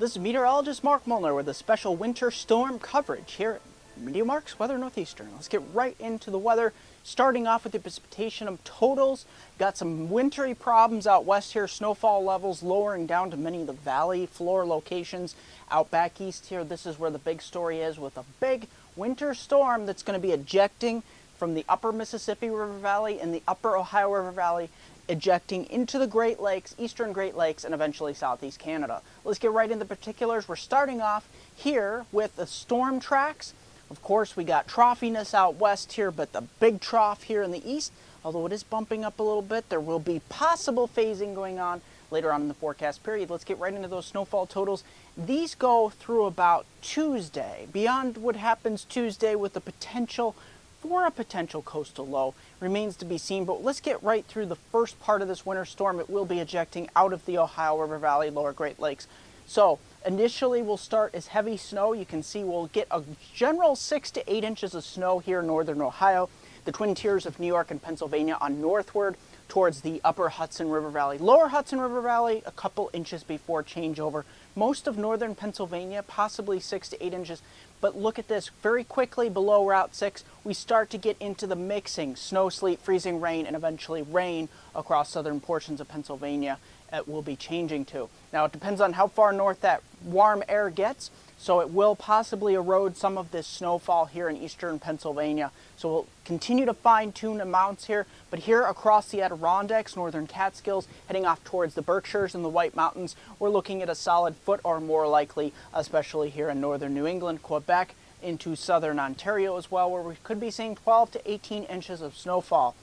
this is meteorologist Mark Molnar with a special winter storm coverage here at MeteoMark's Weather Northeastern. Let's get right into the weather, starting off with the precipitation totals. Got some wintry problems out west here, snowfall levels lowering down to many of the valley floor locations out back east here. This is where the big story is, with a big winter storm that's going to be ejecting from the upper Mississippi River Valley and the upper Ohio River Valley, ejecting into the Great Lakes, eastern Great Lakes, and eventually southeast Canada. Let's get right into the particulars. We're starting off here with the storm tracks. Of course, we got troughiness out west here, but the big trough here in the east, although it is bumping up a little bit, there will be possible phasing going on later on in the forecast period. Let's get right into those snowfall totals. These go through about Tuesday. Beyond what happens Tuesday with the potential for a potential coastal low remains to be seen, but let's get right through the first part of this winter storm. It will be ejecting out of the Ohio River Valley, lower Great Lakes. So initially we'll start as heavy snow. You can see we'll get a general 6 to 8 inches of snow here in northern Ohio, the Twin Tiers of New York and Pennsylvania on northward towards the upper Hudson River Valley. Lower Hudson River Valley, a couple inches before changeover. Most of northern Pennsylvania, possibly 6 to 8 inches. But look at this, very quickly below Route 6, we start to get into the mixing, snow, sleet, freezing rain, and eventually rain across southern portions of Pennsylvania. It will be changing to. Now it depends on how far north that warm air gets, so it will possibly erode some of this snowfall here in eastern Pennsylvania. So we'll continue to fine-tune amounts here, but here across the Adirondacks, northern Catskills, heading off towards the Berkshires and the White Mountains, we're looking at a solid foot or more likely, especially here in northern New England, Quebec, into southern Ontario as well, where we could be seeing 12 to 18 inches of snowfall.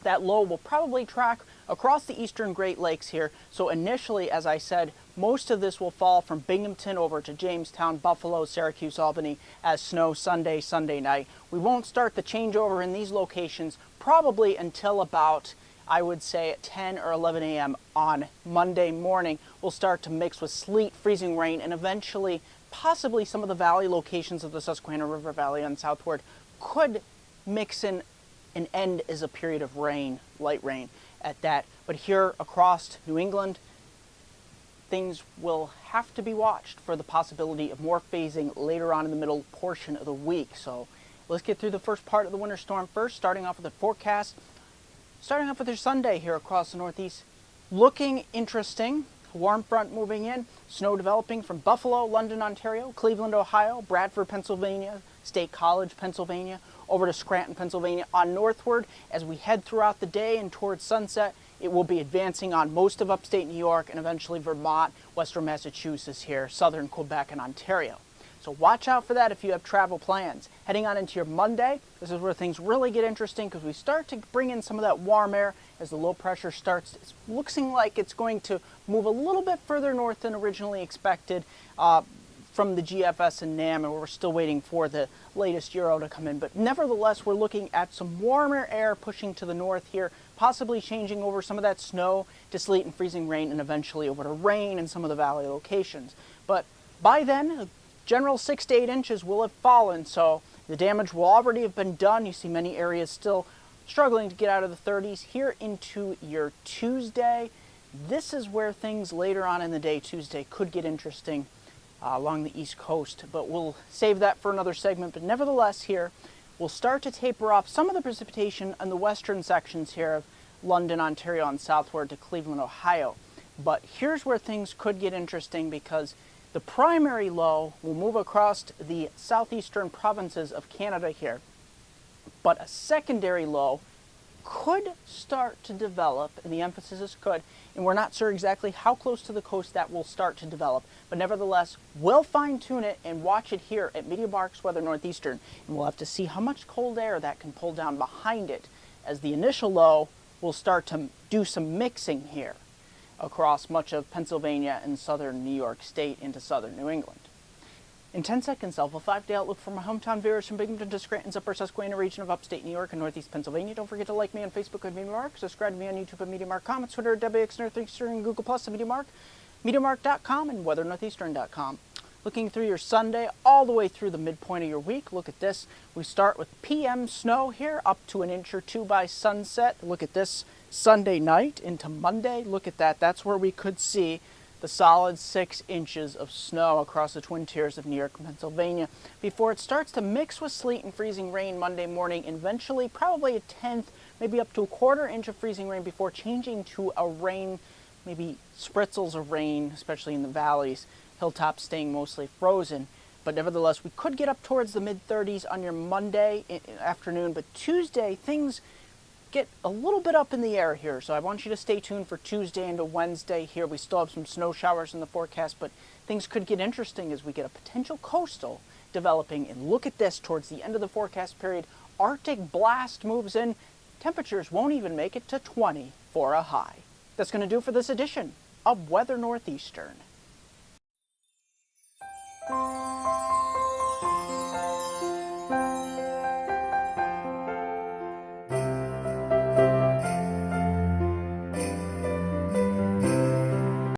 That low will probably track across the eastern Great Lakes here. So initially, as I said, most of this will fall from Binghamton over to Jamestown, Buffalo, Syracuse, Albany as snow Sunday night. We won't start the changeover in these locations probably until about, I would say, at 10 or 11 a.m. on Monday morning. We'll start to mix with sleet, freezing rain, and eventually possibly some of the valley locations of the Susquehanna River Valley and southward could mix in and end as a period of rain, light rain at that. But here across New England, things will have to be watched for the possibility of more phasing later on in the middle portion of the week. So let's get through the first part of the winter storm first, starting off with the forecast. Starting off with your Sunday here across the Northeast. Looking interesting. Warm front moving in, snow developing from Buffalo, London, Ontario, Cleveland, Ohio, Bradford, Pennsylvania, State College, Pennsylvania, over to Scranton, Pennsylvania. On northward, as we head throughout the day and towards sunset, it will be advancing on most of upstate New York and eventually Vermont, western Massachusetts here, southern Quebec and Ontario. So watch out for that if you have travel plans. Heading on into your Monday, this is where things really get interesting because we start to bring in some of that warm air as the low pressure starts. It's looking like it's going to move a little bit further north than originally expected from the GFS and NAM, and we're still waiting for the latest Euro to come in. But nevertheless, we're looking at some warmer air pushing to the north here, possibly changing over some of that snow to sleet and freezing rain, and eventually over to rain in some of the valley locations. But by then, general 6 to 8 inches will have fallen, so the damage will already have been done. You see many areas still struggling to get out of the 30s. Here into your Tuesday, this is where things later on in the day, Tuesday, could get interesting along the East Coast, but we'll save that for another segment. But nevertheless, here, we'll start to taper off some of the precipitation on the western sections here of London, Ontario, and southward to Cleveland, Ohio. But here's where things could get interesting because the primary low will move across the southeastern provinces of Canada here, but a secondary low could start to develop, and the emphasis is could, and we're not sure exactly how close to the coast that will start to develop, but nevertheless, we'll fine-tune it and watch it here at MeteoMark's Weather Northeastern, and we'll have to see how much cold air that can pull down behind it, as the initial low will start to do some mixing here across much of Pennsylvania and southern New York State into southern New England. In 10 seconds, I'll have a 5-day outlook for my hometown viewers from Binghamton to Scranton's upper Susquehanna region of upstate New York and northeast Pennsylvania. Don't forget to like me on Facebook at MeteoMark, subscribe to me on YouTube at MeteoMark, comments, Twitter at WX Northeastern, and Google Plus at MeteoMark, MeteoMark.com, and WeatherNortheastern.com. Looking through your Sunday all the way through the midpoint of your week, look at this. We start with PM snow here, up to an inch or two by sunset. Look at this Sunday night into Monday. Look at that. That's where we could see the solid 6 inches of snow across the Twin Tiers of New York and Pennsylvania before it starts to mix with sleet and freezing rain Monday morning, and eventually probably a tenth, maybe up to a quarter inch of freezing rain before changing to a rain, maybe spritzels of rain, especially in the valleys, hilltops staying mostly frozen. But nevertheless, we could get up towards the mid-30s on your Monday afternoon, but Tuesday, things get a little bit up in the air here, so I want you to stay tuned for Tuesday into Wednesday here. We still have some snow showers in the forecast, but things could get interesting as we get a potential coastal developing. And look at this, towards the end of the forecast period, Arctic blast moves in. Temperatures won't even make it to 20 for a high. That's going to do for this edition of Weather Northeastern.